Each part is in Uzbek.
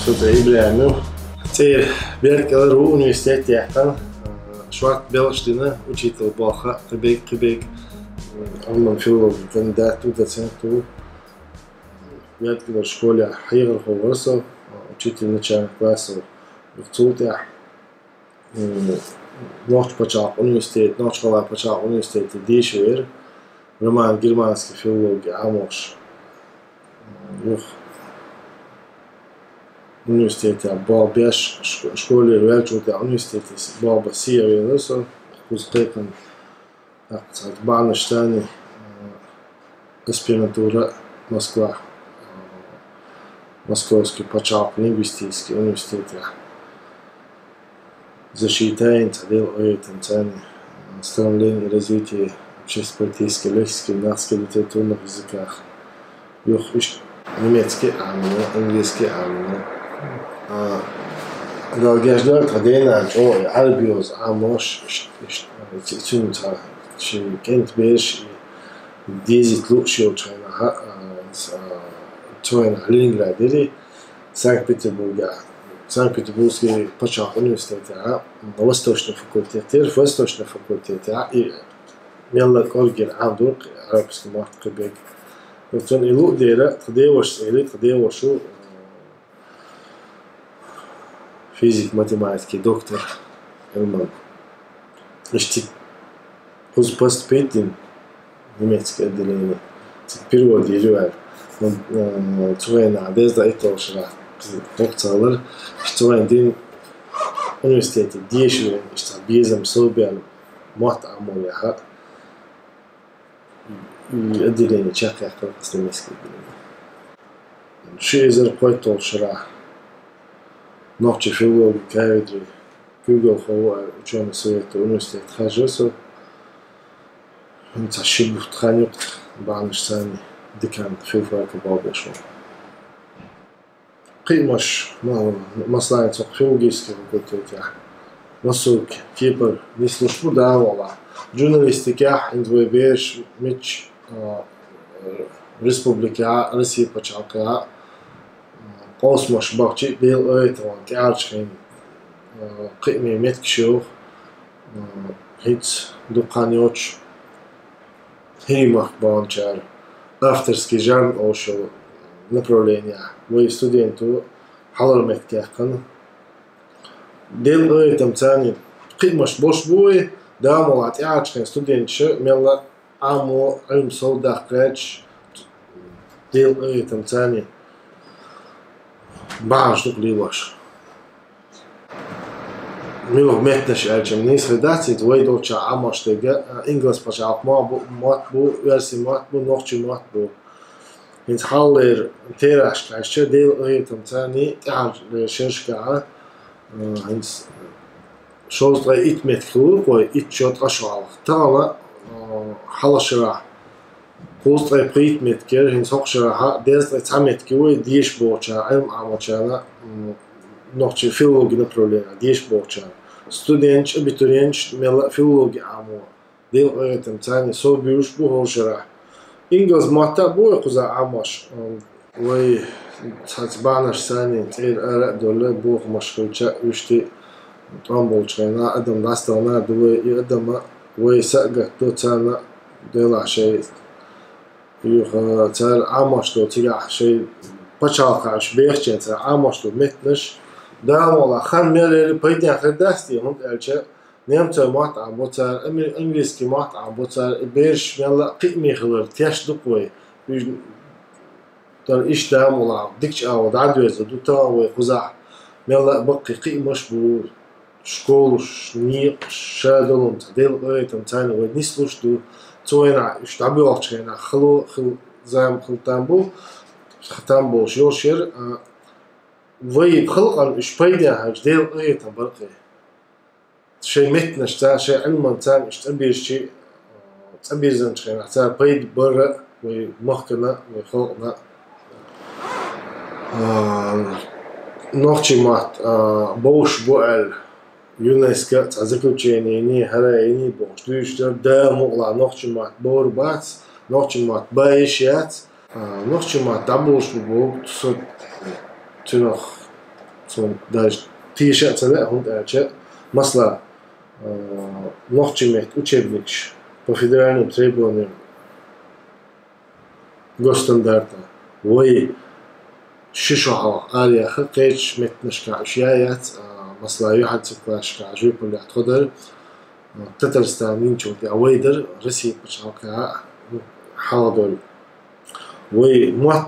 Sota İbrahimov. Теперь Беркелеру университете яқтан Шварт Белштина учитель Балха Кыбек Алман филология кандидат доценту. Беркелер школе Хайгар Ховарсов учитель начальных классов Бухтултя. Ночь почал университет, ночь школа почал университет Дешевер. Роман германский филология Амош. Университете Балбеш школе Велчуте университете Балбасия Велесо Узбекан Банаштани аспирантура Москва Московский почал лингвистический университет защитает отдел ориентации становления и развития общественно-политических, лексических, нацистских литературных языках. Немецкий английский Galgajlar tadena o Albios Amos Tünta Kent Beş 10 лучшего Чайна Ленинградели Санкт-Петербургский почал университете на Восточном факультете и Мелла Колгер Абдур арабский мартқыбек. Вот он илу дера тадевошу физик, математики, доктор Элман. Значит, поступить немецкое отделение. Перевод делювер. Цуэна адезда и толшра. Доктор, что один университет дешевле, что безом собян мат амоя. И отделение чаках как немецкое отделение. Шезер пой толшра. Ночи филологии кафедры Google Хова ученый совета университет Хаджесо. Он тащил тханюк баншсани декан филфака Балбешо. Қимаш маслайцок филологический факультет. Насук Кипр не службу давала. Журналистика индвебеш мич республика Россия почалка. Космош бахчи дел этого кярчхин قيمة متكشو هيت دقانيوش هيمах бончар авторский жанр ошо направление мой студенту халал меткяхан дел этом цани قيمش бош бой дамолат ярчхин студентше мелла амо им солдакач дел этом цани баш дукливаш Мило метнеш ячем не следаци твой доча амаштега инглис пачал матбу верси матбу ночи матбу инс халлер тераш кайше дел этом цани тяж шешка инс шозра итметху кой итчот ашал тала халашра Костра притметкер инс хохшра дезра цаметки диш боча ам амачана ночи филология направления диш боча студент абитуриент мела филология амо дел этом цани собиуш бухолшера инглис мата бой куза амаш ой сацбанаш сани тер доле бух машкуча ушти трамболчена адам настана дуе и адама ой сага то цана дела шей юха цар амаш то тига шей пачалхаш бехчен цар амаш то метнеш дамола хан мерели пойдя хадасти он элче немца мат аботар английский мат аботар беш мела قيمه خلر تاش دقوي тар иш дамола дикч ав дадвез дута ой куза мела бакки قيمش бу школу ни шадолом дел этом цайна ой не слушду цойна штабилчена хло зам хлтамбу хтамбу шошер وي خلقا شبيدها جديل قيتها برقي شيء متنا شتا شيء علما تام اشتبير شيء تبير زين شيء نحتاج بيد برا ومخكنا وخلقنا نوختي مات بوش بوال يونسكا تذكرتيني هرايني بوش دوش دا مغلا نوختي مات بور بات نوختي مات بايشات نوختي مات دبلش بوك تنخ som där t-shirt så där hon är مثلا نوchtje учебник по федеральным требованиям госстандарта وي ششوها آلية خقيتش متنشكع أشياءات مثلا يحد سكاشكع جويكم اللي هتقدر تترستانين شوتي أويدر رسيت بشاكع حاضر وي موت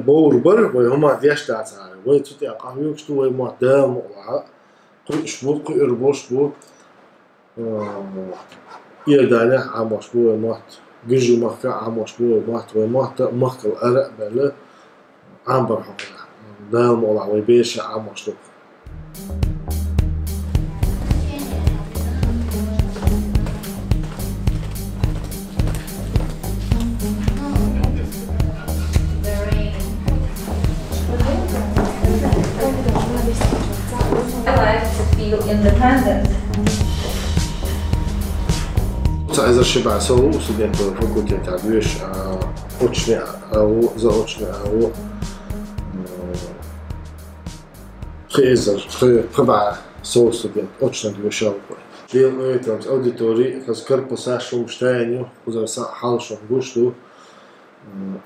بور بر وي هما ديش داتا وي تطي أقاهيوك شتو وي موت دام وعا قل شبو قل إربوش بو إيردانة عموش بو موت جيجو مخا عموش بو موت وي موت مخا الأرق بلا عم برحقنا دام ولا وي بيش عموش لو I like to feel independent. إذا شبع سو وسودين فكوتي تعبيش أوتشني أو زا أوتشني أو خيزر خبع سو سودين أوتشني بيشاو ديل أيتمز أوديتوري خز كربو ساشو مشتاينيو خزر سا حالشو بوشتو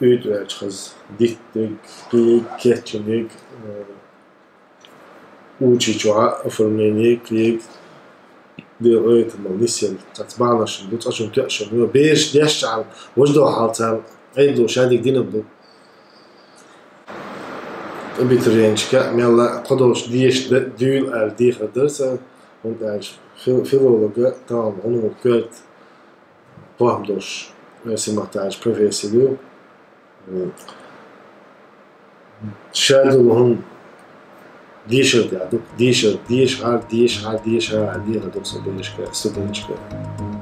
أيت خز ديتك كيتشنيك وچيچوا أفرمينيك ليك دير أيت المغنيسيوم تتبعناش دوت أشون كأشون هو بيش ديش عن وجدو حالتان عيدو شادك دين بدو بيترينش كا ميلا قدوش ديش ديول أل ديخ درسة وانت عايش فيلولوجا طبعا عنو كرت بوهمدوش سمعت عايش بروفيسيلو شادو لهم ديشر ديش هار ديش هار ديش هار ديش هار ديش هار ديش هار ديش هار